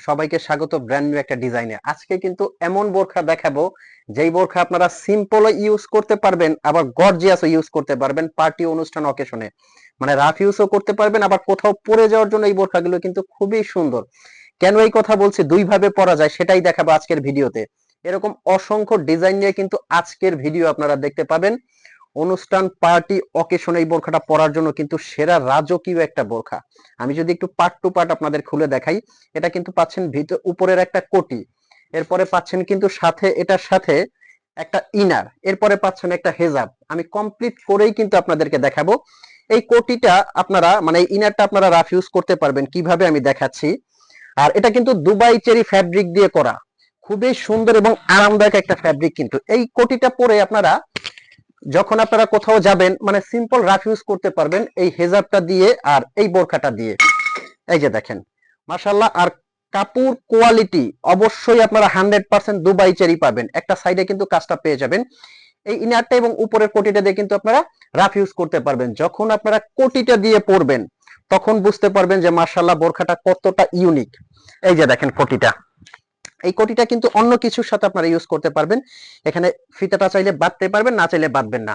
সবাইকে স্বাগত brand new একটা ডিজাইনে। আজকে কিন্তু এমন বোরখা দেখাবো যেই বোরখা আপনারা সিম্পলও ইউজ করতে পারবেন, আবার গর্জিয়াসও ইউজ করতে পারবেন পার্টি অনুষ্ঠান অকেশনে। মানে রাফ ইউজও করতে পারবেন, আবার কোথাও পরে যাওয়ার জন্য এই বোরখাগুলো কিন্তু খুবই সুন্দর। কেন এই কথা বলছি, দুই ভাবে পরা যায় সেটাই দেখাবো আজকের ভিডিওতে। এরকম অসংখ্য ডিজাইন নিয়ে কিন্তু আজকের ভিডিও আপনারা দেখতে পাবেন। অনুষ্ঠান পার্টি অকেশনে এই বোরখাটা পরার জন্য কিন্তু সেরা রাজকীয় একটা বোরখা। আমি যদি একটু পার্ট টু পার্ট আপনাদের খুলে দেখাই, এটা কিন্তু পাচ্ছেন ভিতর উপরের একটা কোটি, এরপরে পাচ্ছেন কিন্তু সাথে এটার সাথে একটা ইনার, এরপরে পাচ্ছেন একটা হেজাব। আমি কমপ্লিট করেই কিন্তু আপনাদেরকে দেখাবো। এই কোটিটা আপনারা মানে এই ইনারটা আপনারা রাফ ইউজ করতে পারবেন কিভাবে আমি দেখাচ্ছি। আর এটা কিন্তু দুবাই চেরি ফ্যাব্রিক দিয়ে করা, খুবই সুন্দর এবং আরামদায়ক একটা ফ্যাব্রিক। কিন্তু এই কোটিটা পরে আপনারা যখন আপনারা কোথাও যাবেন মানে সিম্পল রাফ ইউজ করতে পারবেন এই হেজাবটা দিয়ে আর এই বোরখাটা দিয়ে। এই যে দেখেন মাশাআল্লাহ। আর কাপড় কোয়ালিটি অবশ্যই আপনারা 100% দুবাই চেরি পাবেন। একটা সাইডে কিন্তু কাজটা পেয়ে যাবেন। এই ইনারটা এবং উপরের কোটিটা দিয়ে কিন্তু আপনারা রাফ ইউজ করতে পারবেন। যখন আপনারা কোটিটা দিয়ে পরবেন তখন বুঝতে পারবেন যে মাশাআল্লাহ বোরখাটা কতটা ইউনিক। এই যে দেখেন কোটিটা, এই কোটিটা কিন্তু অন্য কিছুর সাথে আপনারা ইউজ করতে পারবেন। এখানে ফিতাটা চাইলে বাঁধতে পারবেন, না চাইলে বাঁধবেন না।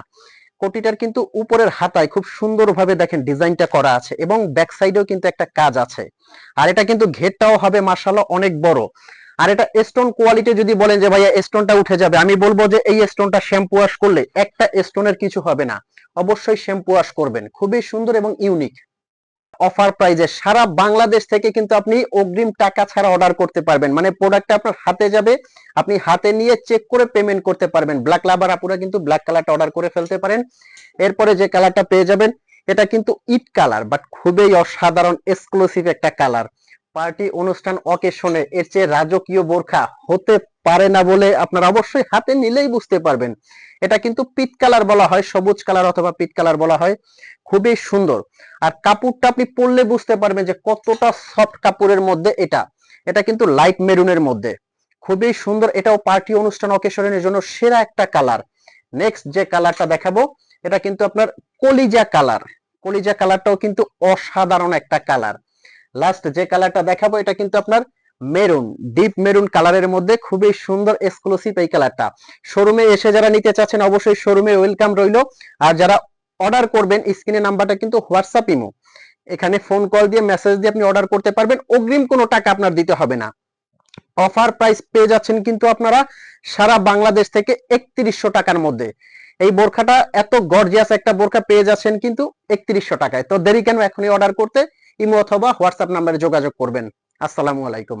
কোটিটার কিন্তু উপরের হাতায় খুব সুন্দরভাবে দেখেন ডিজাইনটা করা আছে এবং ব্যাক সাইডেও কিন্তু একটা কাজ আছে। আর এটা কিন্তু ঘেরটাও হবে মাশাআল্লাহ অনেক বড়। আর এটা স্টোন কোয়ালিটি যদি বলেন যে ভাইয়া স্টোনটা উঠে যাবে, আমি বলবো যে এই স্টোনটা শ্যাম্পু ওয়াশ করলে একটা স্টোনের কিছু হবে না। অবশ্যই শ্যাম্পু ওয়াশ করবেন, খুবই সুন্দর এবং ইউনিক। অফার প্রাইজে সারা বাংলাদেশ থেকে কিন্তু আপনি অগ্রিম টাকা ছাড়া অর্ডার করতে পারবেন। মানে প্রোডাক্টটা আপনার হাতে যাবে, আপনি হাতে নিয়ে চেক করে পেমেন্ট করতে পারবেন। ব্ল্যাক লাভার আপুরা কিন্তু ব্ল্যাক কালারটা অর্ডার করে ফেলতে পারেন। এরপরে যে কালারটা পেয়ে যাবেন এটা কিন্তু ইট কালার, বাট খুবই অসাধারণ এক্সক্লুসিভ একটা কালার। পার্টি অনুষ্ঠান অকেশনে এর চেয়ে রাজকীয় বোরখা হতে পারে না বলে আপনারা অবশ্যই হাতে নিলেই বুঝতে পারবেন। এটা কিন্তু পিট কালার বলা হয়, সবুজ কালার অথবা পিট কালার বলা হয়। খুবই সুন্দর। আর কাপড়টা আপনি পরলে বুঝতে পারবেন যে কতটা সফট কাপড়ের মধ্যে এটা। এটা কিন্তু লাইট মেরুনের মধ্যে, খুবই সুন্দর। এটাও পার্টি অনুষ্ঠান অকেশনের জন্য সেরা একটা কালার। নেক্সট যে কালারটা দেখাবো এটা কিন্তু আপনার কলিজা কালার। কলিজা কালারটাও কিন্তু অসাধারণ একটা কালার। লাস্ট যে কালারটা দেখাবো এটা কিন্তু আপনার মেরুন, ডিপ মেরুন কালারের মধ্যে, খুবই সুন্দর এক্সক্লুসিভ এই কালারটা। শোরুমে এসে যারা নিতে চাচ্ছেন অবশ্যই শোরুমে ওয়েলকাম রইলো। আর যারা অর্ডার করবেন স্ক্রিনে নাম্বারটা কিন্তু হোয়াটসঅ্যাপ ইমো, এখানে ফোন কল দিয়ে মেসেজ দিয়ে আপনি অর্ডার করতে পারবেন। অগ্রিম কোনো টাকা আপনার দিতে হবে না। অফার প্রাইস পেয়ে যাচ্ছেন কিন্তু আপনারা সারা বাংলাদেশ থেকে 3100 টাকার মধ্যে। এই বোরখাটা এত গর্জিয়াস একটা বোরখা পেয়ে যাচ্ছেন কিন্তু 3100 টাকায়। তো দেরি কেন, এখনই অর্ডার করতে ইমো অথবা হোয়াটসঅ্যাপ নাম্বারে যোগাযোগ করবেন। আসসালামু আলাইকুম।